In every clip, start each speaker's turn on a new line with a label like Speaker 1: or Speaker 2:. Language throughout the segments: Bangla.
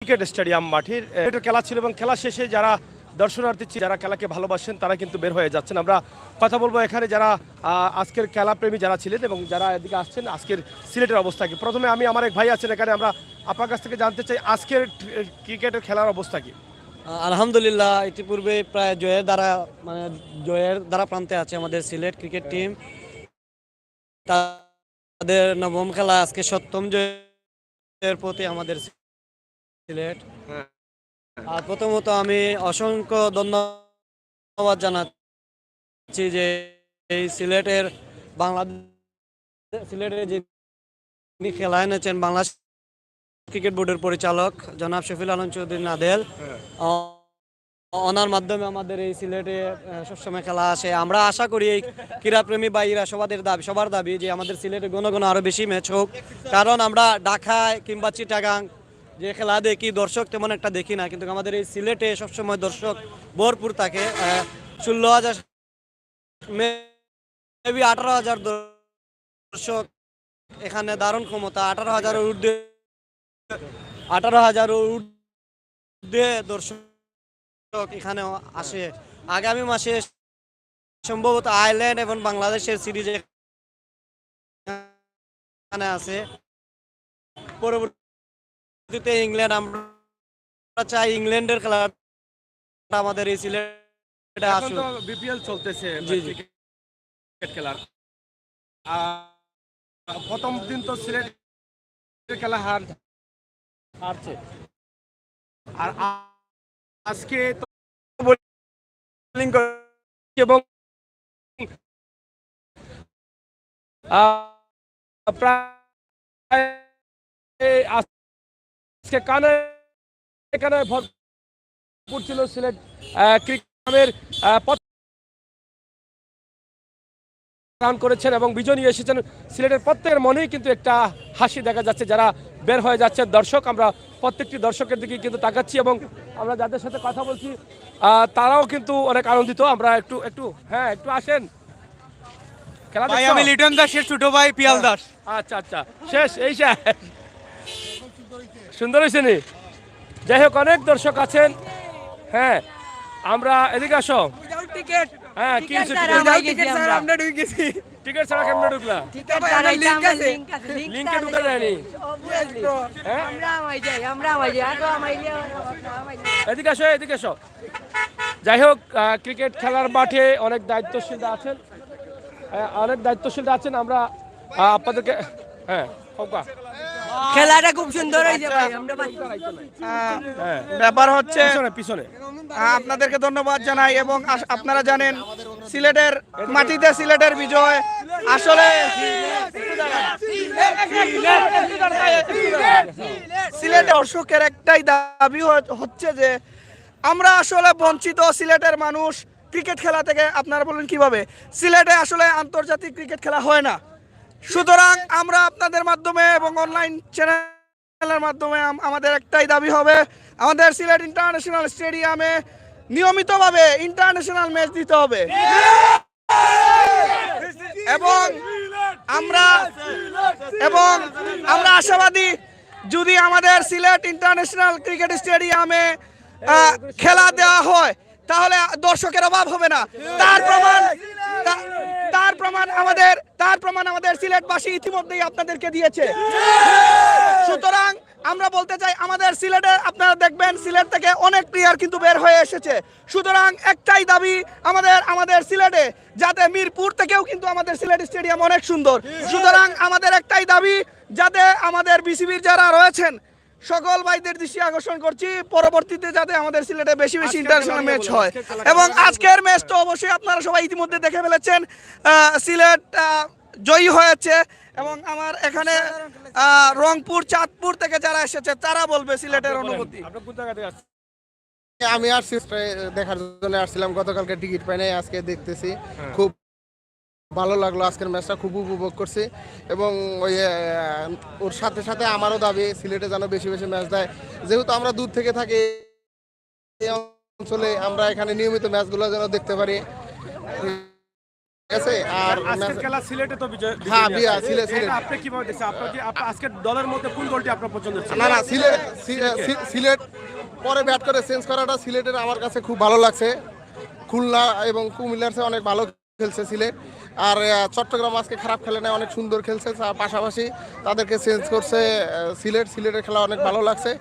Speaker 1: ক্রিকেট স্টেডিয়াম মাঠের এটা খেলা ছিল এবং খেলা শেষে যারা দর্শনার্থী যারা খেলাকে ভালোবাসেন তারা কিন্তু বের হয়ে যাচ্ছেন। আমরা কথা বলবো এখানে যারা আজকের খেলাপ্রেমী যারা ছিলেন এবং যারা এদিকে আসছেন আজকের সিলেটের অবস্থা কি। প্রথমে আমি আমার এক ভাই আছেন এখানে, আমরা আপনার কাছ থেকে জানতে চাই আজকের ক্রিকেটের খেলার অবস্থা কি।
Speaker 2: আলহামদুলিল্লাহ, ইতিপূর্বে প্রায় জয়ের দ্বারা প্রান্তে আছে আমাদের সিলেট ক্রিকেট টিম। তাদের নবম খেলা আজকে সপ্তম জয়ের প্রতি আমাদের সিলেট। আর প্রথমত আমি অসংখ্য ধন্যবাদ জানাচ্ছি যে এই সিলেটের যে খেলা এনেছেন বাংলাদেশ ক্রিকেট বোর্ডের পরিচালক জনাব শফিল আলম চৌধুরী নাদেল। ওনার মাধ্যমে আমাদের এই সিলেটে সবসময় খেলা আসে। আমরা আশা করি এই ক্রীড়াপ্রেমী ভাইরা সবার দাবি যে আমাদের সিলেটে ঘন ঘন আরো বেশি ম্যাচ হোক, কারণ আমরা ঢাকায় কিংবা চিটাগাং যে খেলা দেখি দর্শক তেমন একটা দেখি না, কিন্তু আমাদের এই সিলেটে সবসময় দর্শক ভরপুর থাকে। 16,000 মেবি 18,000 দর্শক এখানে দারুণ ক্ষমতা। 18,000 ঊর্ধ্বে দর্শক এখানে আসে। আগামী মাসে সম্ভবত আয়ারল্যান্ড এবং বাংলাদেশের সিরিজ এখানে আছে। পরবর্তীতে ইংল্যান্ড, আমরা চাই ইংল্যান্ডের খেলা আমাদের এই সিলেটে আসুক।
Speaker 1: বিপিএল চলতেছে ক্রিকেট খেলার প্রথম দিন তো সিলেট খেলা হারছে, আর আজকে তো এবং আজকে কানে ভরপুর ছিল সিলেট ক্রিকেটের রান করেছেন এবং বিজয় নিয়ে এসেছেন। সিলেটের প্রত্যেকের মনেই কিন্তু একটা হাসি দেখা যাচ্ছে যারা বের হয়ে যাচ্ছে দর্শক। আমরা প্রত্যেকটি দর্শকের দিকে কিন্তু তাকাচ্ছি এবং আমরা যাদের সাথে কথা বলছি তারাও কিন্তু অনেক আনন্দিত। আমরা একটু আসেন খেলা।
Speaker 3: আমি লিটন দাসের ছোট ভাই পিয়াল দাস।
Speaker 1: আচ্ছা শেষ সুন্দর হয়েছে নি। যাই হোক, অনেক দর্শক আছেন। হ্যাঁ, আমরা এদিকে আসো। হ্যাঁ, কি টিকিট ছাড়া কেমনে ঢুকলা? লিংকে ঢুকা যায়নি। এদিকে আসো। যাই হোক, ক্রিকেট খেলার মাঠে অনেক দায়িত্বশীলরা আছেন। আমরা আপনাদেরকে
Speaker 4: খেলাটা খুব সুন্দর হয়েছে ভাই।
Speaker 3: ব্যাপার হচ্ছে
Speaker 1: পিছনে
Speaker 3: আপনাদেরকে ধন্যবাদ জানাই এবং আপনারা জানেন সিলেটের মাটিতে সিলেটের বিজয় আসলে সিলেটের দর্শকের একটাই দাবি হচ্ছে যে আমরা আসলে বঞ্চিত সিলেটের মানুষ ক্রিকেট খেলা থেকে। আপনারা বলেন কিভাবে সিলেটে আসলে আন্তর্জাতিক ক্রিকেট খেলা হয় না, সুতরাং আমরা আপনাদের মাধ্যমে এবং অনলাইন চ্যানেলের মাধ্যমে আমাদের একটাই দাবি হবে আমাদের সিলেট ইন্টারন্যাশনাল স্টেডিয়ামে নিয়মিতভাবে ইন্টারন্যাশনাল ম্যাচ দিতে হবে। এবং আমরা আশাবাদী যদি আমাদের সিলেট ইন্টারন্যাশনাল ক্রিকেট স্টেডিয়ামে খেলা দেওয়া হয় তাহলে দর্শকের অভাব হবে না। তার প্রমাণ আমাদের সিলেটবাসী ইতিমধ্যেই আপনাদেরকে দিয়েছে। সুতরাং আমরা বলতে চাই আমাদের সিলেটে আপনারা দেখবেন সিলেট থেকে অনেক প্লেয়ার কিন্তু বের হয়ে এসেছে। সুতরাং একটাই দাবি আমাদের সিলেটে, যাতে মিরপুর থেকেও কিন্তু আমাদের সিলেট স্টেডিয়াম অনেক সুন্দর। সুতরাং আমাদের একটাই দাবি যাতে আমাদের বিসিবির যারা রয়েছেন সকল ভাইদের দৃষ্টি আকর্ষণ করছি পরবর্তীতে যাতে আমাদের সিলেটে বেশি ইন্টারন্যাশনাল ম্যাচ হয়। এবং আজকের ম্যাচ তো অবশ্যই আপনারা সবাই ইতিমধ্যে দেখে ফেলেছেন, সিলেট জয়ী হয়েছে। এবং আমার এখানে রংপুর চাঁদপুর থেকে যারা এসেছে তারা বলবে সিলেটের অনুভূতি।
Speaker 5: আমি আসছি দেখার জন্য আসছিলাম, গতকালকে টিকিট পাই নাই, আজকে দেখতেছি খুব ভালো লাগলো। আজকের ম্যাচটা খুব উপভোগ করছি এবং ওর সাথে সাথে আমারও দাবি সিলেটে যেন বেশি ম্যাচ দেয়, যেহেতু আমরা দূর থেকে থাকি এই অঞ্চলে, আমরা এখানে নিয়মিত ম্যাচগুলো যেন দেখতে পারি। আছে আর
Speaker 1: আজকের খেলা সিলেটে তো বিজয়
Speaker 5: হ্যাঁ,
Speaker 1: বিজয়ী আছে।
Speaker 5: সিলেট।
Speaker 1: এটা আপনি কিভাবে দেখছেন? আপনার আজকের দলের মধ্যে কোন দলটি আপনার পছন্দ ছিল?
Speaker 5: না সিলেট পরে ব্যাট করে চেঞ্জ করাটা সিলেটের আমার কাছে খুব ভালো লাগছে। খুলনা এবং কুমিল্লার চেয়ে অনেক ভালো খেলছে সিলেট। আর চট্টগ্রাম আজকে খারাপ খেলে না, অনেক সুন্দর খেলছে। তার পাশাপাশি তাদেরকে চেঞ্জ করছে সিলেটের খেলা অনেক ভালো লাগছে।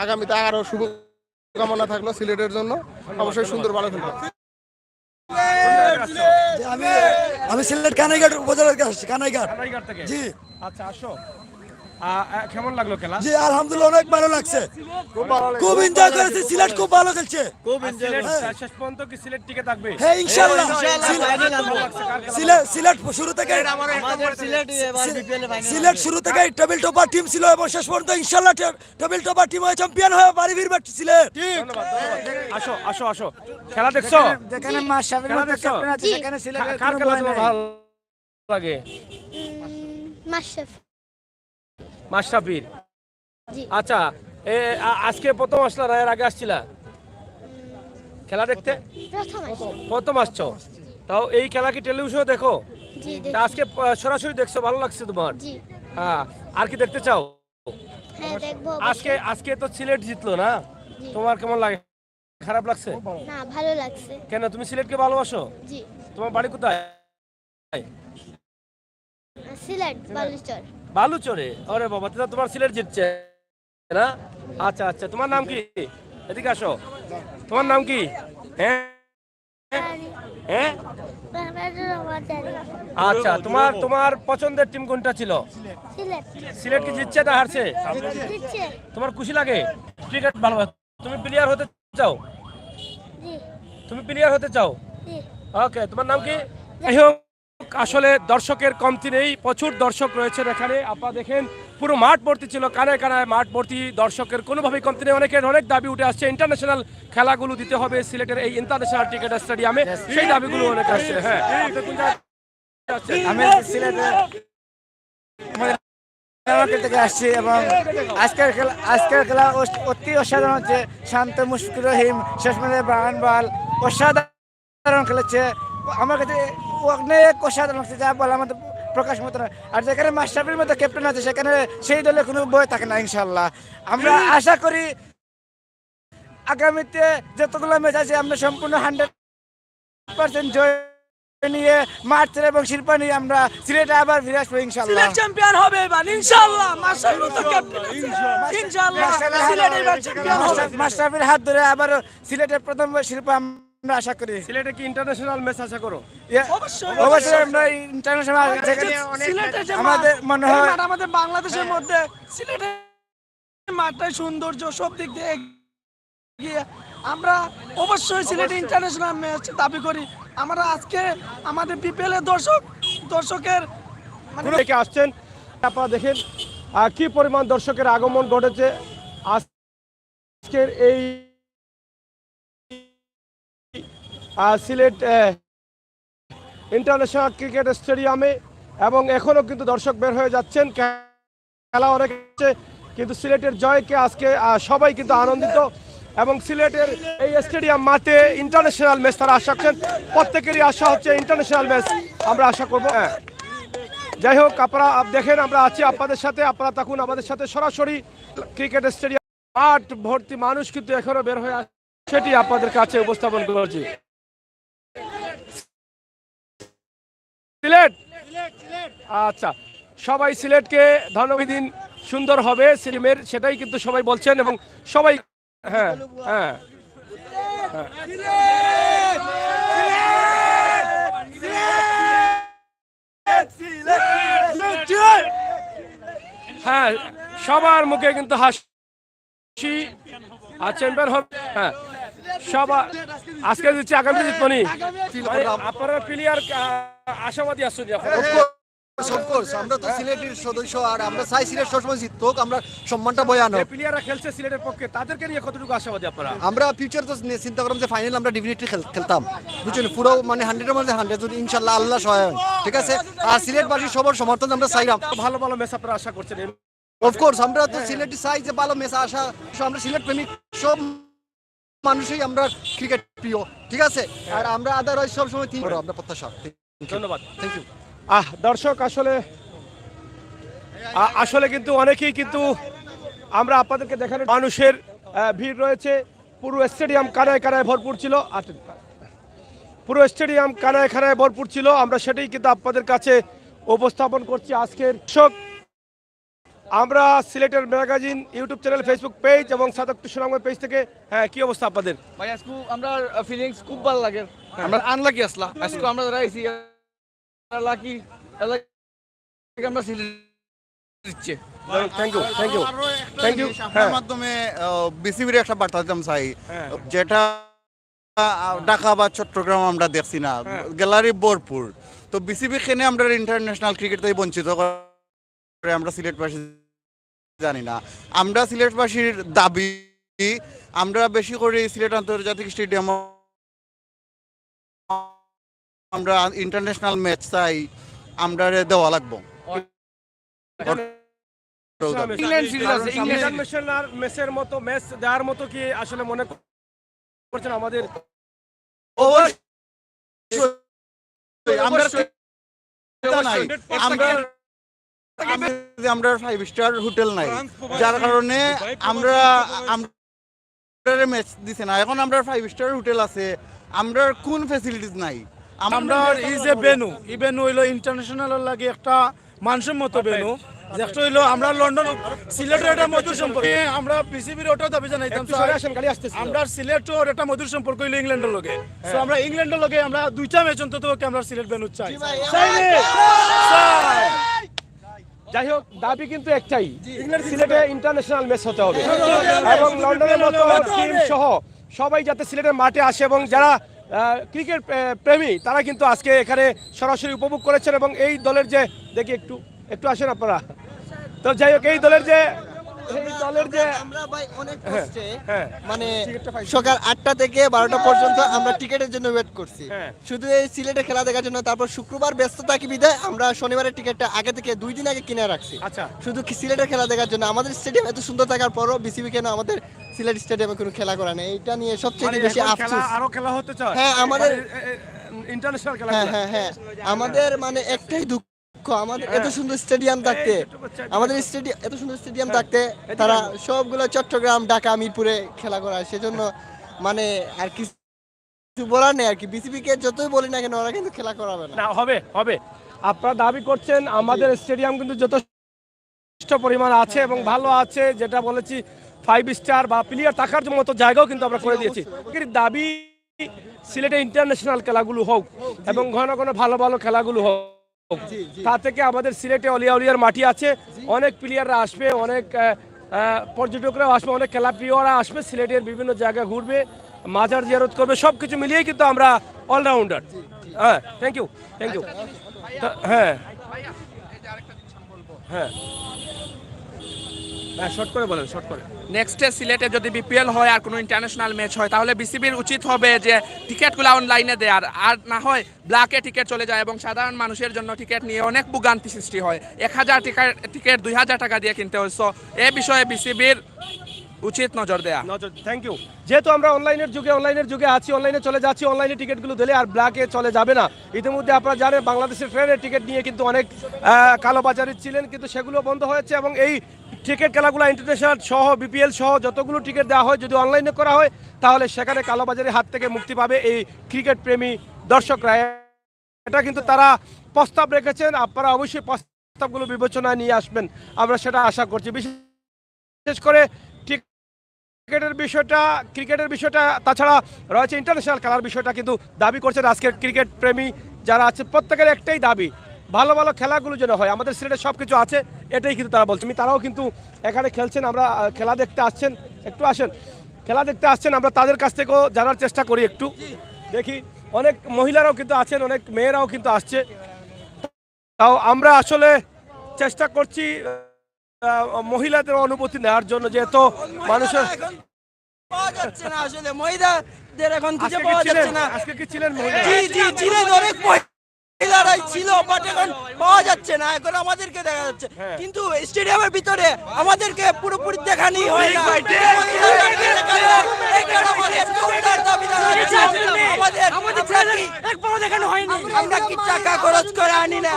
Speaker 5: আগামীতে আরো শুভকামনা থাকলো সিলেটের জন্য, অবশ্যই সুন্দর ভালো খেলবে।
Speaker 6: আমি সিলেট কানাইঘাট উপজেলার কাছে আসছি, কানাইঘাট।
Speaker 1: কানাইঘাট থেকে?
Speaker 6: জি।
Speaker 1: আচ্ছা, আসো। কেমন লাগলো খেলা?
Speaker 6: জি আলহামদুলিল্লাহ অনেক ভালো লাগছে, খুব এনজয় করেছি। সিলেট খুব ভালো খেলছে।
Speaker 1: সিলেট শেষ পর্যন্ত কি সিলেট টিকে থাকবে?
Speaker 6: হ্যাঁ ইনশাআল্লাহ। সিলেট শুরু থেকে সিলেট শুরু থেকে টেবিল টপার টিম ছিল এবং শেষ পর্যন্ত ইনশাআল্লাহ টেবিল টপার টিম হয়ে চ্যাম্পিয়ন হয়ে বাড়ি ফিরবে সিলেট।
Speaker 1: ধন্যবাদ। আসো। খেলা দেখছো?
Speaker 4: যেখানে মাশরাফির
Speaker 1: খেলা
Speaker 4: মতো
Speaker 1: দেখছো?
Speaker 4: ক্যাপ্টেন আছে সেখানে সিলেটের
Speaker 1: কার
Speaker 4: কোনো
Speaker 1: খেলা
Speaker 4: ভয়
Speaker 1: তোমার
Speaker 4: নাই।
Speaker 1: ভালো লাগে? মাশরাফির।
Speaker 7: জি।
Speaker 1: আচ্ছা, আজকে প্রথম আসলা না এর আগে আসছিলা খেলা দেখতে? প্রথম আসছো। তাও এই খেলা কি টেলিভিশনে দেখো?
Speaker 7: জি
Speaker 1: তা আজকে সরাসরি দেখছো, ভালো লাগছে তোমার?
Speaker 7: জি।
Speaker 1: হ্যাঁ, আর কি দেখতে চাও?
Speaker 7: হ্যাঁ দেখবো।
Speaker 1: আজকে তো সিলেট জিতলো না,
Speaker 7: জি।
Speaker 1: তোমার কেমন লাগে? খারাপ লাগছে?
Speaker 7: না, ভালো লাগছে।
Speaker 1: কেন, তুমি সিলেটকে ভালোবাসো?
Speaker 7: জি।
Speaker 1: তোমার বাড়ি কোথায়?
Speaker 7: সিলেট বালুচর।
Speaker 1: বালুচরে? আরে বাবা, তাহলে তোমার সিলেট জিতছে না? আচ্ছা, তোমার নাম কি? এদিকে আসো। তোমার নাম কি? হ্যাঁ? আচ্ছা, তোমার পছন্দের টিম কোনটা ছিল?
Speaker 7: সিলেট।
Speaker 1: সিলেট কি জিতছে না হারছে?
Speaker 7: দিচ্ছে।
Speaker 1: তোমার খুশি লাগে? ক্রিকেট ভালো, তুমি প্লেয়ার হতে চাও?
Speaker 7: জি।
Speaker 1: তুমি প্লেয়ার হতে চাও?
Speaker 7: জি।
Speaker 1: ওকে, তোমার নাম কি? যাই হোক, আসলে দর্শকের কমতি নেই, প্রচুর দর্শক রয়েছেন এখানে। আপনারা দেখেন পুরো মাঠ ভর্তি ছিল, কানায় কানায় মাঠ ভর্তি, দর্শকের কোনোভাবেই কমতি নেই। অনেক দাবি উঠে আসছে, ইন্টারন্যাশনাল খেলাগুলো দিতে হবে সিলেটের এই ইন্টারন্যাশনাল ক্রিকেট স্টেডিয়ামে, সেই দাবিগুলো অনেক আসছে। হ্যাঁ, আপনি কোন জায়গায় আসছেন?
Speaker 4: আমি সিলেটের আমাদের থেকে আসছি এবং আজকের খেলা অতি অসাধারণ হচ্ছে। শান্ত মুশফিকুর রহিম শেষ ম্যাচে ব্রায়ান বল অসাধারণ খেলেছে। আমার কাছে অনেক অসাধারণ লাগছে, যা বল আমাদের প্রকাশ মতো না। আর যেখানে মাশরাফির মতো ক্যাপ্টেন আছে সেখানে সেই দলে কোনো বই থাকে না ইনশাল্লাহ। আমরা আশা করি আগামীতে যতগুলো ম্যাচ আছে আমরা সম্পূর্ণ 100% জয় নিয়ে মাঠ ছেড়ে এবং শিল্পা নিয়ে আমরা সিলেটে আবার ফিরে আসবো ইনশাল্লাহ।
Speaker 6: চ্যাম্পিয়ন হবে এবার ইনশাআল্লাহ। মাশরাফির মতো ক্যাপ্টেন আছে ইনশাআল্লাহ সিলেট এবার চ্যাম্পিয়ন হবে।
Speaker 4: মাশরাফির হাত ধরে আবার সিলেটের প্রথম শিল্পা আমরা আশা করি।
Speaker 1: সিলেটে কি ইন্টারন্যাশনাল ম্যাচ আশা করো?
Speaker 4: অবশ্যই আমরা ইন্টারন্যাশনাল আমাদের মনে হয়
Speaker 6: আমাদের বাংলাদেশের মধ্যে সিলেটের মাঠটাই সৌন্দর্য সব দিক দিয়ে এগিয়ে। আমরা অবশ্যই সিলেটে ইন্টারন্যাশনাল ম্যাচ দাবি করি। আমরা আজকে আমাদের বিপিএল এর দর্শকের
Speaker 1: থেকে আসছেন, আপনারা দেখেন কি পরিমাণ দর্শকের আগমন ঘটেছে আজকের এই সিলেট ইন্টারন্যাশনাল ক্রিকেট স্টেডিয়ামে। এবং এখনো কিন্তু দর্শক বের হয়ে যাচ্ছেন, খেলা অনেক হচ্ছে, কিন্তু সিলেটের জয়কে আজকে সবাই কিন্তু আনন্দিত। এবং সিলেটের এই স্টেডিয়াম মাঠে ইন্টারন্যাশনাল ম্যাচ তারা আশা করছেন, প্রত্যেকেরই আশা হচ্ছে ইন্টারন্যাশনাল ম্যাচ আমরা আশা করবো। যাই হোক, আপনারা দেখেন আমরা আছি আপনাদের সাথে, আপনারা থাকুন আমাদের সাথে সরাসরি। ক্রিকেট স্টেডিয়াম মাঠ ভর্তি মানুষ কিন্তু এখনো বের হয়ে আসছে, সেটি আপনাদের কাছে উপস্থাপন করছি। সিলেট, আচ্ছা, সবাই সিলেটকে ধন্যবাদ দিন, সুন্দর হবে সিনেমের, সেটাই কিন্তু সবাই বলছেন এবং সবাই হ্যাঁ। হ্যাঁ, সবার মুখে কিন্তু হাসি, আর চ্যাম্পিয়ন হবে। হ্যাঁ, সবার আজকে দিচ্ছি, আগামী জিতবনি। আপনারা প্লেয়ার আশাবাদী আসছেন?
Speaker 2: আমরা তো সিলেটের সদস্য আর আমরা চাই সিলেট সবসময় জিতুক, আমরা সম্মানটা বয়ানো।
Speaker 1: প্লেয়াররা খেলছে সিলেটের পক্ষে, তাদেরকে নিয়ে কতটুকু আশাবাদী আপনারা?
Speaker 2: আমরা ফিউচার তো চিন্তা করলাম যে ফাইনাল আমরা ডেফিনেটলি খেলতাম, বুঝছেন, পুরো মানে 100-এর মধ্যে 100 যদি ইনশাল্লাহ আল্লাহ সহায় হয়, ঠিক আছে। আর সিলেটবাসী সবার সমর্থন আমরা চাইলাম।
Speaker 1: ভালো ম্যাচ আপনারা আশা করছেন?
Speaker 2: অফকোর্স আমরা তো সিলেটে চাই যে ভালো ম্যাচ আসা, আমরা সিলেট প্রেমিক সব
Speaker 8: মানুষই আমরা ক্রিকেট প্রিয়, ঠিক আছে? আর আমরা আদারওয়াইজ সবসময় আমরা প্রত্যাশা।
Speaker 1: ধন্যবাদ।
Speaker 8: Thank you.
Speaker 1: দর্শক আসলে কিন্তু অনেকেই কিন্তু আমরা আপনাদেরকে দেখানো মানুষের ভিড় রয়েছে। পুরো স্টেডিয়াম কানায় কানায় ভরপুর ছিল। পুরো স্টেডিয়াম কানায় কানায় ভরপুর ছিল। আমরা সেটাই কিন্তু আপনাদের কাছে উপস্থাপন করছি আজকের দর্শক। আমরা সিলেটের magazine YouTube channel, Facebook page এবং সাদক সুনামের পেজ থেকে কি অবস্থা আপনাদের?
Speaker 3: ভাই আজকে আমরা ফিলিংস খুব ভালো লাগে। আমরা আনলাকি আসলা আজকে আমরা রাইছি লাকি আমরা সিলেট দিচ্ছে।
Speaker 1: Thank you thank you thank you.
Speaker 9: আপনার মাধ্যমে বিসিবির একটা বার্তা দিতাম চাই, যেটা ঢাকা বা চট্টগ্রাম আমরা দেখছি না, গ্যালারি ভরপুর। তো বিসিবি খেনে আমরা ইন্টারন্যাশনাল ক্রিকেট থেকে বঞ্চিত করে আমরা সিলেটবাসী জানি না। আমরা সিলেটবাসীর দাবি, আমরা বেশি করে সিলেট আন্তর্জাতিক স্টেডিয়াম আমরা ইন্টারন্যাশনাল ম্যাচ চাই, আমরা দেওয়া লাগবো।
Speaker 1: ইন্টারন্যাশনাল ম্যাচের মতো ম্যাচ দেওয়ার মতো কি আসলে মনে করছেন আমাদের?
Speaker 9: আমরা 5 স্টার হোটেল নাই, যার কারণে আমরা ম্যাচ দিছে না। এখন আমরা 5 স্টার হোটেল আছে, আমরা কোন ফ্যাসিলিটিস নাই।
Speaker 10: আমরা এই যে বেনু, এই বেনু হইলো ইন্টারন্যাশনাল লাগে একটা মানসম্মত বেনু। যেটা হইলো আমরা লন্ডন সিলেটের একটা মধুর সম্পর্ক, আমরা বিসিবির ওটা দাবি জানাইতাম আমরা সিলেটের একটা মধুর সম্পর্ক হইলো ইংল্যান্ডের লগে। সো আমরা ইংল্যান্ডের লগে আমরা দুইটা ম্যাচ অন্তত আমরা সিলেট বেনু চাই।
Speaker 1: যাই হোক, দাবি কিন্তু একটাই, সিলেটে ইন্টারন্যাশনাল ম্যাচ হতে হবে এবং লন্ডনের মতো টিম সহ সবাই যাতে সিলেটের মাঠে আসে এবং যারা ক্রিকেট প্রেমী তারা কিন্তু আজকে এখানে সরাসরি উপভোগ করেছেন। এবং এই দলের যে দেখি একটু আসেন আপনারা। তো যাই হোক, এই দলের যে
Speaker 11: আমরা ভাই অনেক কষ্টে মানে সকাল 8টা থেকে 12টা পর্যন্ত আমরা টিকেটের জন্য ওয়েট করছি, শুধু এই সিলেটে খেলা দেখার জন্য। তারপর শুক্রবার ব্যস্ত থাকি বিধায় আমরা শনিবারের টিকেটটা আগে থেকে 2 দিন আগে কিনে রাখছি, শুধু সিলেটের খেলা দেখার জন্য। আমাদের স্টেডিয়াম এত সুন্দর থাকার পরও বিসিবি কেন আমাদের সিলেট স্টেডিয়ামে কোনো খেলা করা নেই, এটা নিয়ে সবচেয়ে বেশি আফসোস।
Speaker 1: আরো খেলা হতে চায়,
Speaker 11: হ্যাঁ আমাদের
Speaker 1: ইন্টারন্যাশনাল খেলা,
Speaker 11: হ্যাঁ আমাদের মানে একটাই দুঃখ, আমাদের এত সুন্দর স্টেডিয়াম থাকতে, আমাদের এত সুন্দর স্টেডিয়াম থাকতে তারা সবগুলো চট্টগ্রাম, ঢাকা, মিরপুরে খেলা করায়। সেজন্য মানে আর কিছু বলার নেই আর কি। বিসিবি কে যতই বলি না কেন ওরা কিন্তু খেলা করাবে না।
Speaker 1: হবে। আপনারা দাবি করছেন আমাদের স্টেডিয়াম কিন্তু যথেষ্ট পরিমাণ আছে এবং ভালো আছে, যেটা বলেছি 5 স্টার বা প্লেয়ার থাকার মতো জায়গাও কিন্তু আমরা করে দিয়েছি। কিন্তু দাবি সিলেটে ইন্টারন্যাশনাল খেলাগুলো হোক এবং ঘন ঘন ভালো ভালো খেলাগুলো হোক। তা থেকে আমাদের সিলেটে অলিয়াউলিয়ার মাটি আছে, অনেক প্লেয়াররা আসবে, অনেক পর্যটকরাও আসবে, অনেক খেলা প্রিয়রা আসবে, সিলেটের বিভিন্ন জায়গায় ঘুরবে, মাজার জিয়ারত করবে, সব কিছু মিলিয়েই কিন্তু আমরা অলরাউন্ডার। হ্যাঁ, থ্যাংক ইউ। হ্যাঁ শর্ট করে বলেন, শর্ট করে।
Speaker 12: নেক্সটে সিলেটে যদি বিপিএল হয় আর কোনো ইন্টারন্যাশনাল ম্যাচ হয়, তাহলে বিসিবির উচিত হবে যে টিকিটগুলো অনলাইনে দেওয়ার, আর না হয় ব্ল্যাকে টিকিট চলে যায় এবং সাধারণ মানুষের জন্য টিকিট নিয়ে অনেক ভোগান্তি সৃষ্টি হয়। 1000 টিকিট 2000 টাকা দিয়ে কিনতে হয়। সো এ বিষয়ে বিসিবির উচিত নজর দেয়া।
Speaker 1: Thank you. যেহেতু আমরা অনলাইনের যুগে আছি, অনলাইনে চলে যাচ্ছি, অনলাইনে টিকিটগুলো দিলে আর ব্ল্যাকে চলে যাবে না। ইতিমধ্যে আপনারা জানেন বাংলাদেশের ট্রেনের টিকিট নিয়ে কিন্তু অনেক কালোবাজারি ছিলেন, কিন্তু সেগুলো বন্ধ হয়েছে এবং এই টিকিট খেলাগুলো ইন্টারন্যাশনাল সহ বিপিএল সহ যতগুলো টিকিট দেওয়া হয়, যদি অনলাইনে করা হয় তাহলে সেখানে কালোবাজারির হাত থেকে মুক্তি পাবে এই ক্রিকেট প্রেমী দর্শকরা। এটা কিন্তু তারা প্রস্তাব রেখেছেন, আপনারা অবশ্যই প্রস্তাবগুলো বিবেচনায় নিয়ে আসবেন, আমরা সেটা আশা করছি। বিশেষ করে ক্রিকেটের বিষয়টা তাছাড়া রয়েছে ইন্টারন্যাশনাল খেলার বিষয়টা কিন্তু দাবি করছেন আজকের ক্রিকেট প্রেমী যারা আছে, প্রত্যেকের একটাই দাবি, ভালো ভালো খেলাগুলো যেন হয়। আমাদের সিলেটে সব কিছু আছে, এটাই কিন্তু তারা বলছে। তারাও কিন্তু এখানে খেলছেন, আমরা খেলা দেখতে আসছেন, একটু আসেন, খেলা দেখতে আসছেন, আমরা তাদের কাছ থেকেও জানার চেষ্টা করি, একটু দেখি। অনেক মহিলারাও কিন্তু আছেন, অনেক মেয়েরাও কিন্তু আসছে, তাও আমরা আসলে চেষ্টা করছি মহিলাদের অনুভূতি নেওয়ার জন্য, যেহেতু মানুষের
Speaker 6: পাওয়া যাচ্ছে না, আসলে মহিলাদের এখন খুঁজে পাওয়া যাচ্ছে না।
Speaker 1: আজকে কি ছিলেন মহিলা?
Speaker 6: জি ছিলেন, অনেক মহিলারাই ছিল, বাট এখন পাওয়া যাচ্ছে না, এখন আমাদেরকে দেখা যাচ্ছে। কিন্তু স্টেডিয়ামের ভিতরে আমাদেরকে পুরোপুরি দেখানি হয় না।
Speaker 2: টাকা খরচ করে আনি না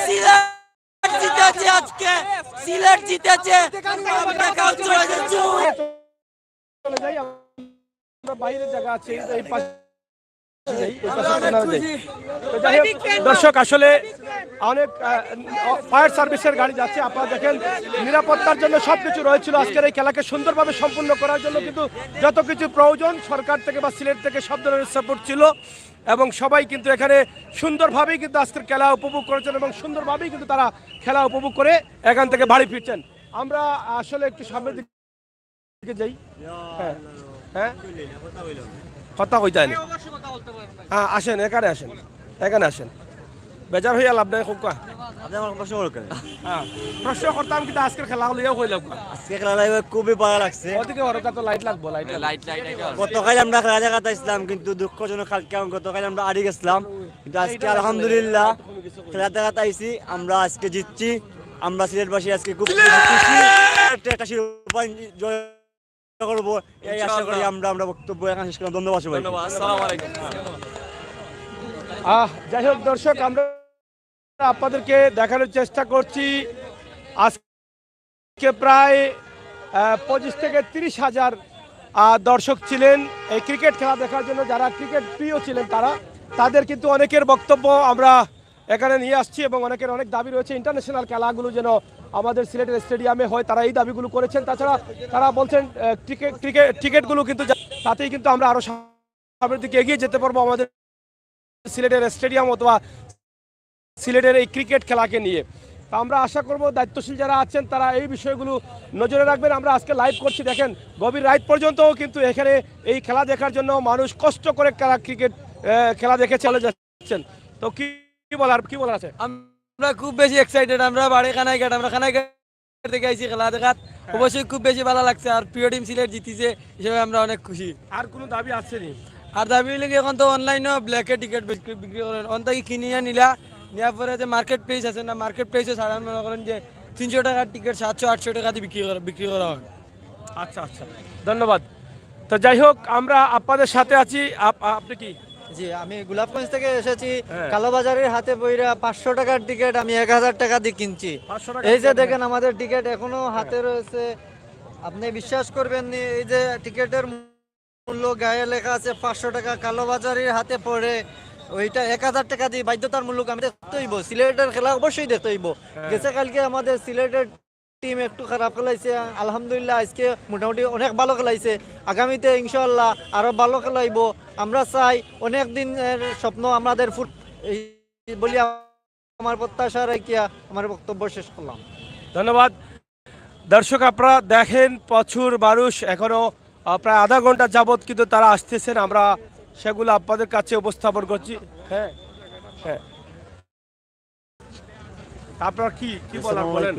Speaker 2: সিলেট জিতেছে আজকে, সিলেট জিতেছে।
Speaker 1: চলে যাই আমরা বাইরে জায়গা আছে এই পাশে যাই, এই পাশে আপনারা যাই। তো যাই হোক, দর্শক আসলে অনেক ফায়ার সার্ভিসের গাড়ি যাচ্ছে, আপনারা দেখেন নিরাপত্তার জন্য সবকিছু রয়েছিল আজকের এই খেলাকে সুন্দরভাবে সম্পূর্ণ করার জন্য, কিন্তু যত কিছু প্রয়োজন সরকার থেকে বা সিলেট থেকে সব ধরনের সাপোর্ট ছিল এবং সবাই কিন্তু এখানে সুন্দরভাবেই কিন্তু আজকের খেলা উপভোগ করেছেন এবং সুন্দরভাবেই কিন্তু তারা খেলা উপভোগ করে এখান থেকে বাড়ি ফিরছেন। আমরা আসলে একটু সামনের দিকে যাই। হ্যাঁ হ্যাঁ কথা কইতে হয় না। হ্যাঁ আসেন, এখানে আসেন, এখানে আসেন, বেজার হইয়া লাভ নাই। খুব হ্যাঁ প্রশ্ন করতাম কিন্তু আজকের খেলা হলে হইলাম
Speaker 2: আজকে খেলা খুবই ভালো লাগছে।
Speaker 1: ওদিকে ওরকা তো লাইট লাগবো, লাইট
Speaker 2: গতকাল আমরা খেলা দেখাতে আসলাম কিন্তু দুঃখজনক কালকে গতকাল আমরা হারিয়ে গেছিলাম, কিন্তু আজকে আলহামদুলিল্লাহ খেলা দেখাতে আইছি, আমরা আজকে জিতছি। আমরা সিলেটবাসী আজকে খুব খুশি, জয় করবো এই আশা করি। আমরা বক্তব্য এখানে শেষ করলাম। ধন্যবাদ সবাই।
Speaker 1: যাই হোক দর্শক, আমরা আপনাদেরকে দেখানোর চেষ্টা করছি আজকে প্রায় 25 থেকে 30 হাজার দর্শক ছিলেন এই ক্রিকেট খেলা দেখার জন্য। যারা ক্রিকেট প্রিয় ছিলেন তাদের কিন্তু অনেকের বক্তব্য আমরা এখানে নিয়ে আসছি এবং অনেকের অনেক দাবি রয়েছে ইন্টারন্যাশনাল খেলাগুলো যেন আমাদের সিলেটের স্টেডিয়ামে হয়, তারা এই দাবিগুলো করেছেন। তাছাড়া তারা বলছেন টিকিটগুলো কিন্তু তাতেই কিন্তু আমরা আরো সামনের দিকে এগিয়ে যেতে পারবো আমাদের সিলেটের স্টেডিয়াম অথবা সিলেটের এই ক্রিকেট খেলাকে নিয়ে। তা আমরা আশা করব দায়িত্বশীল যারা আছেন তারা এই বিষয়গুলো নজরে রাখবেন। আমরা আজকে লাইভ করছি, দেখেন গভীর রাত পর্যন্তও কিন্তু এখানে এই খেলা দেখার জন্য মানুষ কষ্ট করে ক্রিকেট খেলা দেখে চলে যাচ্ছেন। তো কি বলার আছে?
Speaker 2: আমরা খুব বেশি এক্সাইটেড। আমরা বাড়ি খানাইঘাট, আমরা খানাইঘাট থেকে আইছি খেলা দেখাত। অবশ্যই খুব বেশি ভালো লাগছে, আর প্রিয় টিম সিলেট জিতিছে হিসেবে আমরা অনেক খুশি।
Speaker 1: আর কোনো দাবি আছে নি?
Speaker 2: আর দাবি হলে এখন তো অনলাইনেও ব্ল্যাকে টিকিট বিক্রি করেন, অন্তকে কিনিয়া নেওয়ার পরে যে মার্কেট প্রাইস আছে না, মার্কেট প্রাইসে সাধারণ মনে করেন যে 300 টাকার টিকিট 700-800 টাকা দিয়ে বিক্রি করা হয়।
Speaker 1: আচ্ছা আচ্ছা, ধন্যবাদ। তো যাই হোক, আমরা আপনাদের সাথে আছি। আপনি কি?
Speaker 11: জি, আমি গোলাপগঞ্জ থেকে এসেছি। কালোবাজারের হাতে বইরা 500 টাকার টিকিট আমি 1000 টাকা দিয়ে কিনছি। এই যে দেখেন আমাদের টিকিট এখনো হাতে রয়েছে, আপনি বিশ্বাস করবেন না। এই যে টিকিটের মূল্য গায়ে লেখা আছে 500 টাকা, কালোবাজারের হাতে পড়ে ওইটা 1000 টাকা দিয়ে বাধ্যতার মূল্য আমি দেখতে হইব। সিলেটের খেলা অবশ্যই দেখতে হইব। গেছে কালকে আমাদের সিলেটের টিম একটু খারাপ খেলাইছে, আলহামদুলিল্লাহ আজকে মোটামুটি অনেক ভালো খেলাইছে। আগামীতে ইনশাআল্লাহ আরো ভালো খেলাইব। আমরা চাই, অনেক দিনের স্বপ্ন আমাদের এই বলি আমার প্রত্যাশা রাখিয়া আমার বক্তব্য শেষ করলাম।
Speaker 1: ধন্যবাদ। দর্শক আপনারা দেখেন প্রচুর মানুষ এখনো প্রায় আধা ঘন্টা যাবত কিন্তু তারা আসতেছেন, আমরা সেগুলো আপনাদের কাছে উপস্থাপন করছি। হ্যাঁ হ্যাঁ, আপনারা কি বলেন?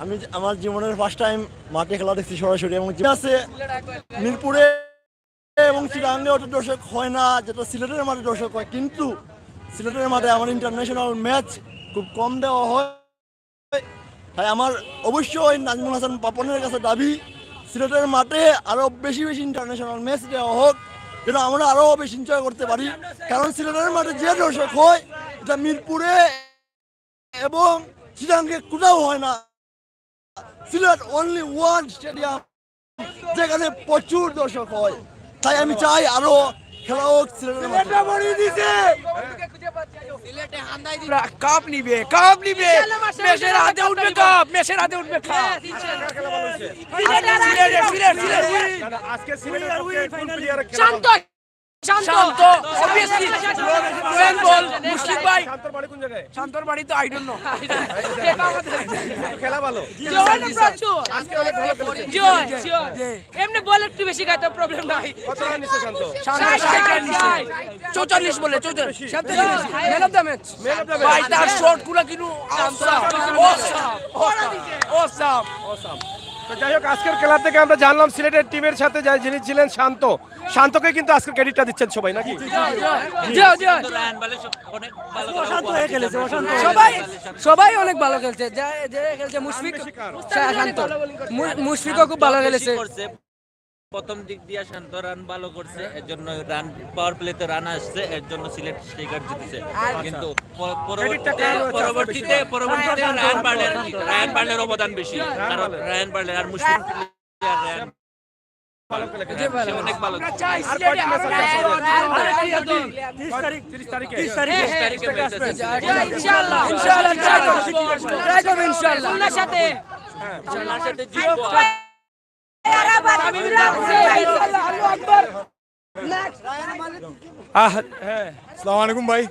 Speaker 10: আমি আমার জীবনের ফার্স্ট টাইম মাঠে খেলা দেখছি সরাসরি, এবং আছে মিরপুরে এবং চিরাঙ্গে অত দর্শক হয় না যেটা সিলেটের মাঠে দর্শক হয়, কিন্তু সিলেটের মাঠে আমার ইন্টারন্যাশনাল ম্যাচ খুব কম দেওয়া হয়। তাই আমার অবশ্যই নাজমুল হাসান পাপনের কাছে দাবি, সিলেটের মাঠে আরো বেশি ইন্টারন্যাশনাল ম্যাচ দেওয়া হোক, যেন আমরা আরো বেশি এনজয় করতে পারি। কারণ সিলেটের মাঠে যে দর্শক হয় এটা মিরপুরে এবং চিরাঙ্গে কোথাও হয় না। সিলেট অনলি ওয়ান স্টেডিয়াম যেখানে প্রচুর দর্শক হয়। তাই আমি চাই আরো খেলা হোক সিলেটের মাঠে।
Speaker 12: কাপ নিবে, কাপ নিবে, মেসের হাতে উঠবে কাপ, মেসের হাতে উঠবে কাপ।
Speaker 1: আজকে সিলেটের full player
Speaker 12: Shanto Shanto obviously ওয়েন বল মুশফিক ভাই।
Speaker 1: শান্তর বাড়ি কোন জায়গায়?
Speaker 12: শান্তর বাড়ি তো আই ডোন্ট নো।
Speaker 1: খেলা ভালো, আজকে অনেক ভালো খেলেছে।
Speaker 12: এমনি বল একটু বেশি খায় তো প্রবলেম নাই।
Speaker 1: কত রান নিছে শান্ত?
Speaker 12: 44 বলে 44। শান্ত ম্যান অফ দ্য ম্যাচ। ভাই তার শট গুলো কিন্তু
Speaker 1: অসাম। তো যাই হোক, আজকের খেলা থেকে আমরা জানলাম সিলেটের টিমের সাথে যিনি ছিলেন শান্তকে কিন্তু আজকের ক্রেডিটটা দিচ্ছেন সবাই নাকি?
Speaker 6: সবাই অনেক ভালো খেলছে, যে খেলছে মুশফিকও খুব ভালো খেলেছে।
Speaker 13: প্রথম দিক দিয়ে শান্ত রান ভালো করছে, এর জন্য রান পাওয়ার প্লেতে রান আসছে, এর জন্য সিলেট স্ট্রাইকার জিতেছে। কিন্তু পরবর্তীতে রায়ান বার্লের অবদান বেশি, কারণ রায়ান বার্লের আর মুশফিক অনেক ভালো।
Speaker 10: আসসালামু আলাইকুম ভাই,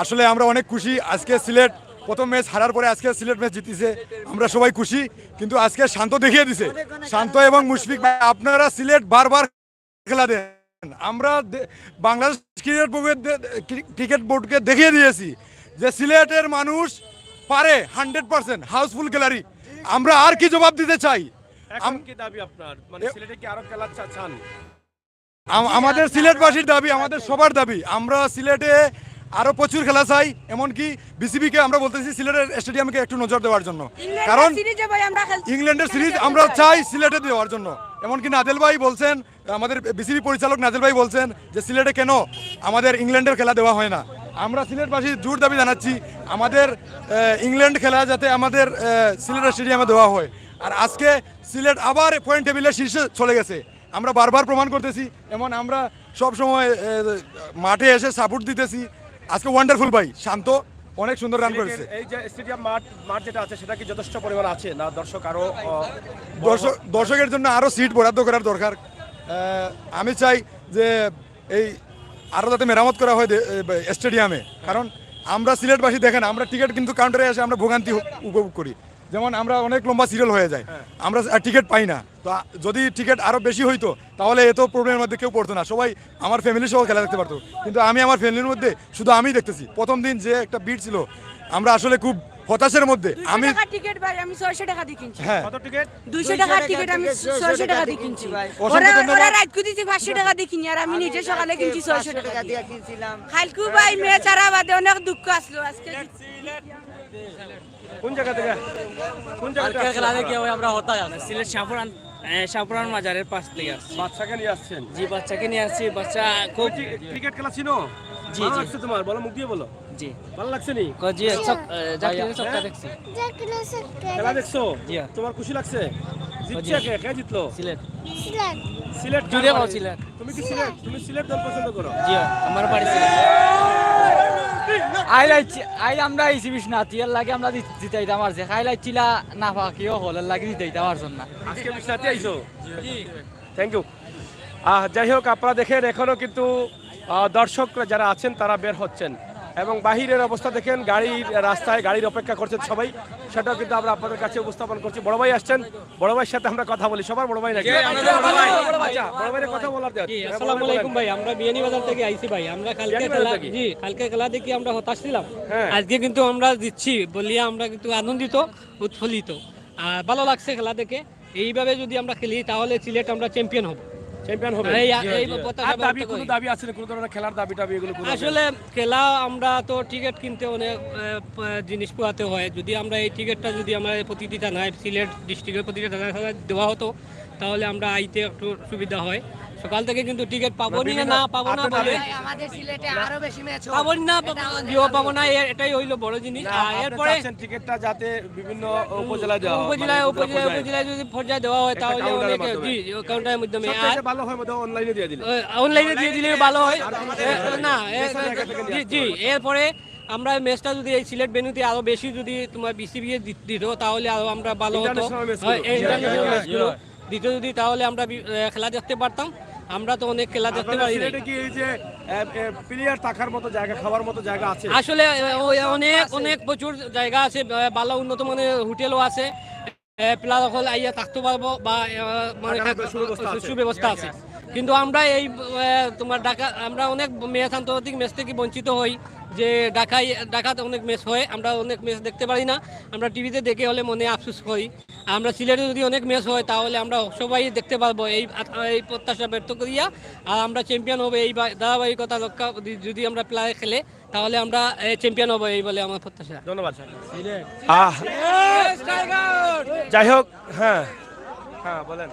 Speaker 10: আসলে আমরা অনেক খুশি আজকে সিলেট প্রথম ম্যাচ হারার পরে আজকে সিলেট ম্যাচ জিতেছে, আমরা সবাই খুশি। কিন্তু আজকে শান্ত দেখিয়ে দিছে, শান্ত এবং মুশফিক ভাই আপনারা সিলেট বারবার খেলা দেন, আমরা বাংলাদেশ ক্রিকেট বোর্ডকে দেখিয়ে দিয়েছি যে সিলেটের মানুষ পারে 100% হাউসফুল গ্যালারি। আমরা আর কি জবাব দিতে চাই?
Speaker 1: কি দাবি আপনার, মানে সিলেটে কি আরো খেলা চান?
Speaker 10: আমাদের সিলেটবাসীর দাবি, আমাদের সবার দাবি, আমরা সিলেটে আরো প্রচুর খেলা চাই। এমনকি বিসিবিকে আমরা বলতেছি সিলেটের স্টেডিয়ামকে একটু নজর দেওয়ার জন্য, কারণ ইংল্যান্ডের সিরিজ আমরা চাই সিলেটে দেওয়ার জন্য। এমনকি নাজেল ভাই বলছেন, আমাদের বিসিবি পরিচালক নাজেল ভাই বলছেন যে সিলেটে কেন আমাদের ইংল্যান্ডের খেলা দেওয়া হয় না। আমরা সিলেটবাসী জোর দাবি জানাচ্ছি আমাদের ইংল্যান্ড খেলা যাতে আমাদের সিলেটের স্টেডিয়ামে দেওয়া হয়। আর আজকে সিলেট আবার পয়েন্ট টেবিলের শীর্ষে চলে গেছে, আমরা বারবার প্রমাণ করতেছি। এমন আমরা সব সময় মাঠে এসে সাপোর্ট দিতেছি। আজকে ওয়ান্ডারফুল ভাই, শান্ত অনেক সুন্দর রান করেছে।
Speaker 1: এই যে স্টেডিয়াম মাঠ যেটা আছে সেটা কি যথেষ্ট পরিমাণ আছে না? দর্শক আরো
Speaker 10: দর্শকের জন্য আরো সিট বরাদ্দ করার দরকার। আমি চাই যে এই আরো যাতে মেরামত করা হয় স্টেডিয়ামে, কারণ আমরা সিলেটবাসী দেখেন আমরা টিকিট কিন্তু কাউন্টারে এসে আমরা ভোগান্তি উপভোগ করি। যেমন আমরা অনেক লম্বা সিরিয়াল হয়ে যায়, আমরা টিকিট পাই না। তো যদি টিকিট আরো বেশি হইতো তাহলে এত প্রবলেমের মধ্যে কেউ পড়তো না, সবাই আমার ফ্যামিলি সহ খেলা দেখতে পারতো। কিন্তু আমি আমার ফ্যামিলির মধ্যে শুধু আমি দেখতেছি। প্রথম দিন যে একটা ভিড় ছিল, আমরা আসলে খুব হতাশার মধ্যে। আমি
Speaker 6: টিকিট ভাই আমি 600 টাকা দিয়ে কিনছি।
Speaker 10: হ্যাঁ,
Speaker 1: কত টিকিট?
Speaker 6: 200 টাকা টিকিট আমি 600 টাকা দিয়ে কিনছি। ওরা রাত কো দিতে 500 টাকা দিয়ে কিনি, আর আমি নিজে সকালে কিনছি 600 টাকা দিয়ে কিনছিলাম। খালকু ভাই ম্যাচ হারা বাদে অনেক দুঃখ আসলো আজকে।
Speaker 1: কোন জায়গা থেকে? কোন জায়গা থেকে
Speaker 2: খেলা দেখে আমরা হতাশ আছি। সিলেট শাহপুরান মাজারের পাশ থেকে আসছি।
Speaker 1: বাচ্চাকে নিয়ে আসছেন?
Speaker 2: জি, বাচ্চাকে নিয়ে আসছি। বাচ্চা খুব
Speaker 1: ক্রিকেট খেলা ছিল?
Speaker 2: জি,
Speaker 1: ভালো
Speaker 2: জি।
Speaker 1: লাগছে তোমার? বলো, মুখ দিয়ে বলো।
Speaker 2: জি,
Speaker 1: ভালো লাগছে নি?
Speaker 2: জি, সবটা দেখছি।
Speaker 1: খেলা দেখছো?
Speaker 2: জি।
Speaker 1: তোমার খুশি লাগছে? জিতছে কে? কে জিতলো?
Speaker 2: সিলেট
Speaker 1: সিলেট
Speaker 2: জুড়ে
Speaker 1: কার
Speaker 2: পাও
Speaker 1: বাড়ি?
Speaker 2: সিলেট।
Speaker 1: তুমি কি সিলেট? তুমি সিলেট দল পছন্দ করো?
Speaker 2: জি, আমার বাড়ি সিলেট।
Speaker 4: আমরা আইছি বিশ্বনাথ এর লাগে আমরা জিতাইতাম, আর যে খাইলাইছিলা না পাকিও হলের লাগে জিতাইতাম আর জন্য।
Speaker 1: আজকে বিশ্বনাথে আইছো? Thank you. যাই হোক, আপনারা দেখেন এখনো কিন্তু দর্শকরা যারা আছেন তারা বের হচ্ছেন, এবং বাহিরের অবস্থা দেখেন, রাস্তায় গাড়ির অপেক্ষা করছেন সবাই, সেটাও কিন্তু আমরা আপনাদের কাছে উপস্থাপন করছি। বড় ভাই আসছেন, বড় ভাইয়ের সাথে আমরা কথা বলি। সবার বড় ভাই নাকি? আচ্ছা, বড় ভাইয়ের কথা বলার দেন।
Speaker 2: আসসালামু আলাইকুম ভাই, আমরা বিয়ানী বাজার থেকে আইছি ভাই। আমরা কালকে খেলা দেখি আমরা হতাশ ছিলাম, আজকে কিন্তু আমরা জিতছি বলিয়া আমরা কিন্তু আনন্দিত, উৎফুল্লিত, আর ভালো লাগছে খেলা দেখে। এইভাবে যদি আমরা খেলি তাহলে সিলেট আমরা চ্যাম্পিয়ন হব।
Speaker 1: চ্যাম্পিয়ন হবে। আর দাবি কোনো দাবি আছে না? কোনো ধরনের খেলার দাবি টাবি এগুলো?
Speaker 2: আসলে খেলা আমরা তো টিকিট কিনতে অনেক জিনিস পোহাতে হয়। যদি আমরা এই টিকিটটা যদি আমরা প্রতিটি থানায় সিলেট ডিস্ট্রিক্টের প্রতিটি থানায় দেওয়া হতো তাহলে আমরা আইতে একটু সুবিধা হয়। সকাল থেকে কিন্তু টিকিট পাবো না পাবো না বলে
Speaker 6: আমাদের সিলেটে আরো বেশি ম্যাচ হবে।
Speaker 2: পাবো না, এটাই হইলো বড় জিনিস। আর এরপরে
Speaker 1: টিকিটটা যাতে বিভিন্ন উপজেলায় দেওয়া হয়,
Speaker 2: উপজেলায় যদি পর্যায়ে দেওয়া হয় তাহলে অনেক কাউন্টারের মাধ্যমে
Speaker 1: ভালো হয়, অনলাইনে দিয়ে দিলে
Speaker 2: অনলাইনে দিয়ে দিলে ভালো হয় না। জি, এরপরে আমরা ম্যাচটা যদি এই সিলেট ভেন্যুতে আরো বেশি যদি তোমার বিসিবি দিত তাহলে আরো আমরা ভালো হতো। ইন্টারন্যাশনাল ম্যাচগুলো দিত যদি তাহলে আমরা খেলা দেখতে পারতাম। আমরা তো অনেক খেলা দেখতে পারি।
Speaker 1: কি এই যে প্লেয়ার থাকার মতো জায়গা, খাওয়ার মতো জায়গা আছে?
Speaker 2: আসলে অনেক প্রচুর জায়গা আছে, ভালো উন্নত মানের হোটেলও আছে, প্লেয়ার সকল আইয়া থাকতে পারবো বা মানে সুব্যবস্থা আছে। কিন্তু আমরা এই তোমার আমরা অনেক ম্যাচ, আন্তর্জাতিক ম্যাচ থেকে বঞ্চিত হই, যে ঢাকাতে অনেক ম্যাচ হয়, আমরা অনেক ম্যাচ দেখতে পারি না। আমরা টিভিতে দেখে হলে মনে আফসোস করি। আমরা সিলেটে যদি অনেক ম্যাচ হয় তাহলে আমরা সবাই দেখতে পারবো। এই প্রত্যাশা ব্যর্থ করিয়া আর আমরা চ্যাম্পিয়ন হবে। এই ধারাবাহিকতা রক্ষা যদি আমরা প্লেয়ার খেলে তাহলে আমরা চ্যাম্পিয়ন হবো, এই বলে আমার প্রত্যাশা।
Speaker 1: ধন্যবাদ। যাই হোক, হ্যাঁ বলেন।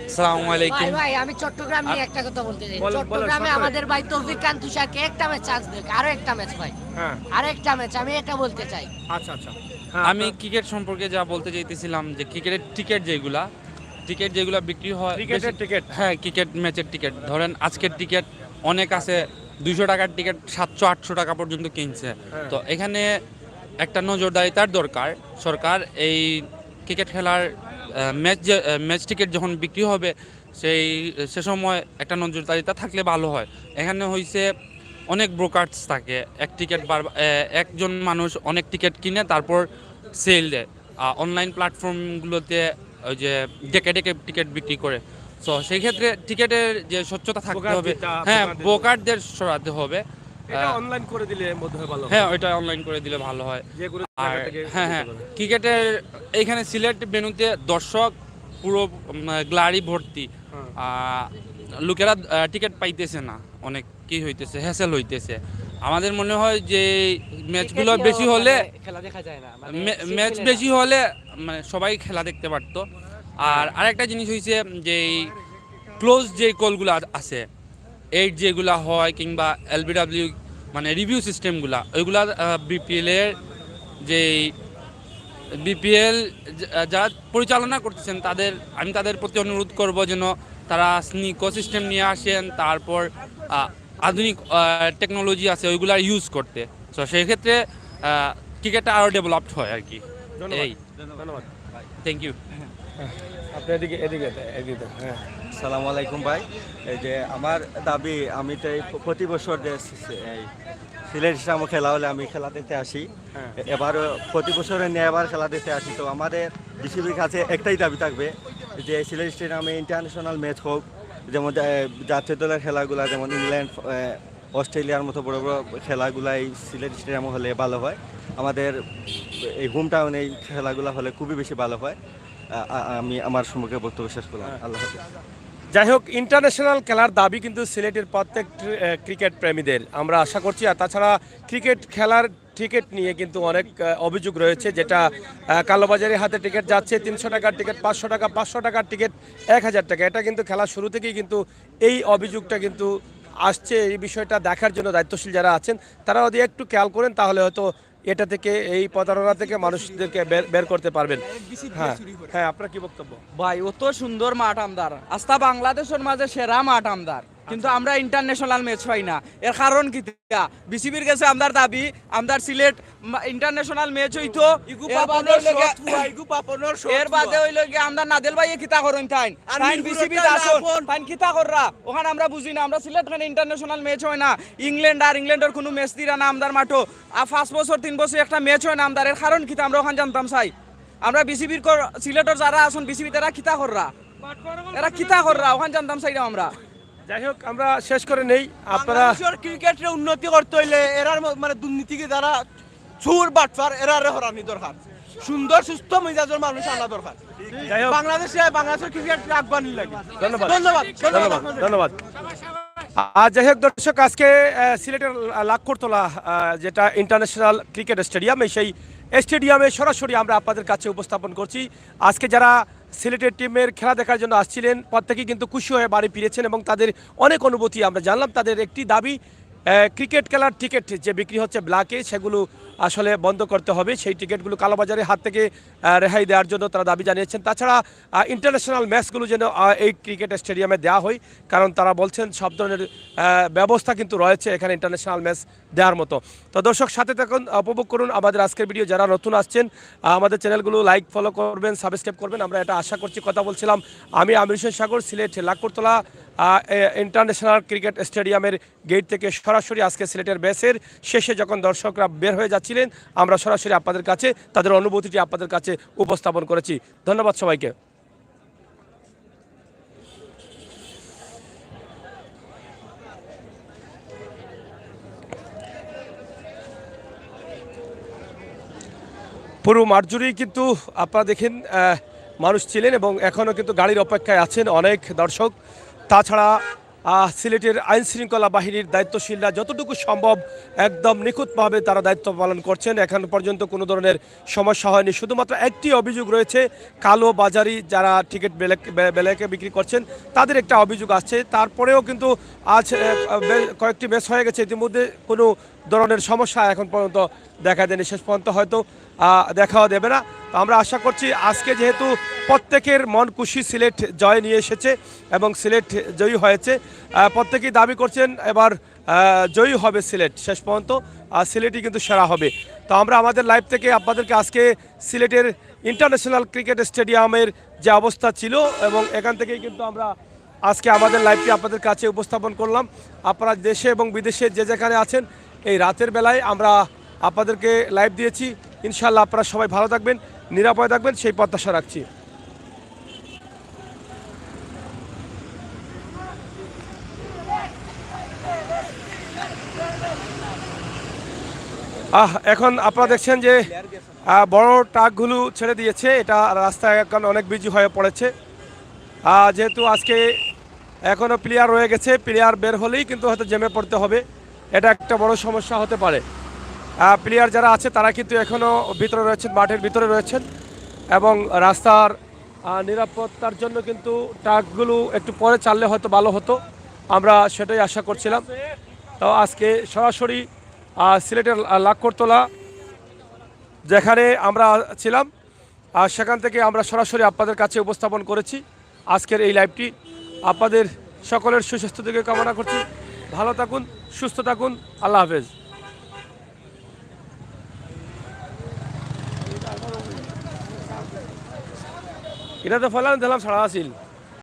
Speaker 12: আসসালামু আলাইকুম।
Speaker 6: ভাই আমি চট্টগ্রাম নিয়ে একটা কথা বলতে চাই।
Speaker 1: বলেন,
Speaker 6: চট্টগ্রামে
Speaker 1: বলেন,
Speaker 6: আমাদের ভাই তৌফিক খান তুষারকে একটা ম্যাচ চান্স দেখ, আরো একটা ম্যাচ ভাই,
Speaker 1: হ্যাঁ
Speaker 6: আরো একটা ম্যাচ, আমি এটা বলতে চাই।
Speaker 1: আচ্ছা আচ্ছা
Speaker 12: আমি ক্রিকেট সম্পর্কে যা বলতে চাইতেছিলাম যে ক্রিকেটের টিকিট যেগুলা বিক্রি হয়,
Speaker 1: ক্রিকেটের টিকিট
Speaker 12: হ্যাঁ ক্রিকেট ম্যাচের টিকিট, ধরেন আজকের টিকিট অনেক আছে 200 টাকার টিকিট 700-800 টাকা পর্যন্ত কিনছে। তো এখানে একটা নজরদারিতার দরকার। সরকার এই ক্রিকেট খেলার ম্যাচ টিকিট যখন বিক্রি হবে সে সময় একটা নজরদারিতা থাকলে ভালো হয়। এখানে হইছে অনেক ব্রোকার্স থাকে, একজন মানুষ অনেক টিকিট কিনে তারপর সেল দেয়। অনলাইন প্ল্যাটফর্মগুলোতে ওই যে ডেকে টিকিট বিক্রি করে। সো সেই ক্ষেত্রে টিকিটের যে স্বচ্ছতা থাকতে হবে, হ্যাঁ ব্রোকারদের সরাতে হবে।
Speaker 1: এটা অনলাইন করে দিলে বোধহয় ভালো হয়।
Speaker 12: হ্যাঁ ওইটা অনলাইন করে দিলে ভালো হয়।
Speaker 1: যেগুলো
Speaker 12: আর
Speaker 1: জায়গা থেকে
Speaker 12: হ্যাঁ ক্রিকেটের এইখানে সিলেট ভেন্যুতে দর্শক পুরো গ্লারি ভর্তি। লোকেরা টিকিট পাইতেছে না, অনেক কি হইতেছে, হ্যাসেল হইতেছে। আমাদের মনে হয় যে ম্যাচগুলো বেশি হলে,
Speaker 2: খেলা দেখা যায় না,
Speaker 12: ম্যাচ বেশি হলে মানে সবাই খেলা দেখতে পারতো। আর আরেকটা জিনিস হয়েছে যে ক্লোজ যে কলগুলো আছে, এইট যেগুলো হয় কিংবা LBW মানে রিভিউ সিস্টেমগুলা, ওইগুলা বিপিএল যারা পরিচালনা করতেছেন আমি তাদের প্রতি অনুরোধ করব যেন তারা স্নিকো সিস্টেম নিয়ে আসেন, তারপর আধুনিক টেকনোলজি আছে ওইগুলা ইউজ করতে। তো সেই ক্ষেত্রে ক্রিকেটটা আরও ডেভেলপড হয় আর কি। এই
Speaker 1: ধন্যবাদ।
Speaker 12: Thank you.
Speaker 1: আপনি এদিকে হ্যাঁ।
Speaker 8: আসসালামু আলাইকুম ভাই। এই যে আমার দাবি, আমি তো এই প্রতি বছর যে এই সিলেট ইসলাম খেলা হলে আমি খেলা দেখতে আসি। এবার প্রতি বছরে নিয়ে এবার খেলা দেখতে আসি। তো আমাদের বিসিবির কাছে একটাই দাবি থাকবে যে সিলেট স্টেডিয়ামে ইন্টারন্যাশনাল ম্যাচ হোক, যেমন জাতীয় দলের খেলাগুলা, যেমন ইংল্যান্ড অস্ট্রেলিয়ার মতো বড় বড় খেলাগুলা এই সিলেট স্টেডিয়ামে হলে ভালো হয়। আমাদের এই হোম টাউনে এই খেলাগুলো হলে খুবই বেশি ভালো হয়। আমি আমার সম্পর্কে বক্তব্য শেষ করলাম। আল্লাহ হাফেজ।
Speaker 1: যাই হোক, ইন্টারন্যাশনাল খেলার দাবি কিন্তু সিলেটের প্রত্যেক ক্রিকেট প্রেমীদের, আমরা আশা করছি। আর তাছাড়া ক্রিকেট খেলার টিকিট নিয়ে কিন্তু অনেক অভিযোগ রয়েছে, যেটা কালোবাজারের হাতে টিকিট যাচ্ছে 300 টাকার টিকিট 500 টাকা, 500 টাকার টিকিট 1000 টাকা। এটা কিন্তু খেলা শুরু থেকেই কিন্তু এই অভিযোগটা কিন্তু আসছে। এই বিষয়টা দেখার জন্য দায়িত্বশীল যারা আছেন তারা যদি একটু খেয়াল করেন তাহলে হয়তো এটা থেকে, এই প্রতারণা থেকে মানুষদেরকে বের করতে পারবেন। হ্যাঁ হ্যাঁ, আপনার কি বক্তব্য?
Speaker 2: ভাই অত সুন্দর মাঠ আমদার, আস্থা বাংলাদেশের মাঝে সেরা মাঠ আমদার, কিন্তু আমরা ইন্টারন্যাশনাল ম্যাচ পাই না। এর কারণ কি? বিসিবির কাছে আমদার দাবি, আমদার সিলেট ইন্টারন্যাশনাল ম্যাচ হইতো, এর বাদে হইলো কি আমদার নাদেল ভাই কিতা করেন তাই বিসিবি আসুন তাই কিতা কররা, ওখানে আমরা বুঝি না। আমরা সিলেট খানে ইন্টারন্যাশনাল ম্যাচ হয় না, ইংল্যান্ডের কোনো ম্যাচ দিরা না আমদার মাঠও, আর 5 বছর 3 বছর একটা ম্যাচ হয় না আমদার। এর কারণ কিতা আমরা ওখানে জানতাম চাই। আমরা বিসিবির সিলেটের যারা আসুন বিসিবি তারা কিতা কররা, এরা কিতা কররা ওখানে জানতাম চাইলাম আমরা।
Speaker 1: যাই হোক, আমরা শেষ করে নেই। আপনারা
Speaker 8: ক্রিকেটের উন্নতি করতে হইলে এরার মানে দুর্নীতিকে দ্বারা চুর বাটফার এরারে হরানি দরকার। সুন্দর সুস্থ মেজাজের মানুষ আনা দরকার।
Speaker 1: যাই হোক,
Speaker 8: বাংলাদেশের ক্রিকেট আগ্রহী লাগে।
Speaker 1: ধন্যবাদ
Speaker 8: ধন্যবাদ
Speaker 1: ধন্যবাদ ধন্যবাদ। আর যাই হোক দর্শক, আজকে সিলেটের লাক্ষরতলা যেটা ইন্টারন্যাশনাল ক্রিকেট স্টেডিয়াম, সেই স্টেডিয়ামে সরাসরি আমরা আপনাদের কাছে উপস্থাপন করছি। আজকে যারা সিলেটের টিমের খেলা দেখার জন্য আসছিলেন প্রত্যেকেই কিন্তু খুশি হয়ে বাড়ি ফিরেছেন এবং তাদের অনেক অনুভূতি আমরা জানলাম। তাদের একটি দাবি, ক্রিকেট খেলার টিকিট যে বিক্রি হচ্ছে ব্ল্যাকে, সেগুলো আসলে বন্ধ করতে হবে। সেই টিকিটগুলো কালোবাজারের হাত থেকে রেহাই দেওয়ার জন্য তারা দাবি জানিয়েছেন। তাছাড়া ইন্টারন্যাশনাল ম্যাচগুলো যেন এই ক্রিকেট স্টেডিয়ামে দেওয়া হয়, কারণ তারা বলছেন সব ধরনের ব্যবস্থা কিন্তু রয়েছে এখানে ইন্টারন্যাশনাল ম্যাচ দেওয়ার মতো। তো দর্শক, সাথে থাকুন, উপভোগ করুন আমাদের আজকের ভিডিও। যারা নতুন আসছেন আমাদের চ্যানেলগুলো লাইক ফলো করবেন, সাবস্ক্রাইব করবেন, আমরা এটা আশা করছি। কথা বলছিলাম আমি আমির হোসেন সাগর, সিলেট লাক্ষরতলা ইন্টারন্যাশনাল ক্রিকেট স্টেডিয়ামের গেট থেকে সরাসরি আজকে সিলেটের ম্যাচের শেষে যখন দর্শকরা বের হয়ে যাচ্ছিলেন, আমরা সরাসরি আপনাদের কাছে তাদের অনুভূতিটি আপনাদের কাছে উপস্থাপন করেছি। ধন্যবাদ সবাইকে। পুরো মাঠ জুড়েই কিন্তু আপনারা দেখেন মানুষ ছিলেন এবং এখনও কিন্তু গাড়ির অপেক্ষায় আছেন অনেক দর্শক। তাছাড়া সিলেটের আইন শৃঙ্খলা বাহিনীর দায়িত্বশীলরা যতটুকু সম্ভব একদম নিখুঁতভাবে তারা দায়িত্ব পালন করছেন। এখন পর্যন্ত কোনো ধরনের সমস্যা হয়নি। শুধুমাত্র একটি অভিযোগ রয়েছে, কালো বাজারি যারা টিকিট বেলাকে বিক্রি করছেন তাদের একটা অভিযোগ আসছে। তারপরেও কিন্তু আজ কয়েকটি ম্যাচ হয়ে গেছে, ইতিমধ্যে কোনো ধরনের সমস্যা এখন পর্যন্ত দেখা দেয়নি, শেষ পর্যন্ত হয়তো দেখাও দেবে না। তো আমরা আশা করছি আজকে যেহেতু প্রত্যেকের মন খুশি, সিলেট জয় নিয়ে এসেছে এবং সিলেট জয়ী হয়েছে, প্রত্যেকেই দাবি করছেন এবার জয়ী হবে সিলেট, শেষ পর্যন্ত সিলেটই কিন্তু সেরা হবে। তো আমরা আমাদের লাইভ থেকে আপনাদেরকে আজকে সিলেটের ইন্টারন্যাশনাল ক্রিকেট স্টেডিয়ামের যে অবস্থা ছিল এবং এখান থেকেই কিন্তু আমরা আজকে আমাদের লাইভটি আপনাদের কাছে উপস্থাপন করলাম। আপনারা দেশে এবং বিদেশে যে যেখানে আছেন, এই রাতের বেলায় আমরা আপনাদেরকে লাইভ দিয়েছি। ইনশাল্লাহ আপনারা সবাই ভালো থাকবেন, নিরাপদে থাকবেন, সেই প্রত্যাশা রাখছি। এখন আপনারা দেখছেন যে বড় ট্রাকগুলো ছেড়ে দিয়েছে, এটা রাস্তায় এখন অনেক বিজি হয়ে পড়েছে। যেহেতু আজকে এখনও প্লেয়ার রয়ে গেছে, প্লেয়ার বের হলেই কিন্তু হয়তো জেমে পড়তে হবে, এটা একটা বড় সমস্যা হতে পারে। প্লেয়ার যারা আছে তারা কিন্তু এখনও ভিতরে রয়েছেন, মাঠের ভিতরে রয়েছেন এবং রাস্তার নিরাপত্তার জন্য কিন্তু ট্রাকগুলো একটু পরে চাললে হয়তো ভালো হতো, আমরা সেটাই আশা করছিলাম। তো আজকে সরাসরি সিলেটের লাকড়তলা যেখানে আমরা ছিলাম সেখান থেকে আমরা সরাসরি আপনাদের কাছে উপস্থাপন করেছি আজকের এই লাইভটি। আপনাদের সকলের সুস্বাস্থ্য দিকে কামনা করছি, ভালো থাকুন, সুস্থ থাকুন, আল্লাহ হাফেজ। এটা তো ফলান দিলাম ছাড়া আসিল।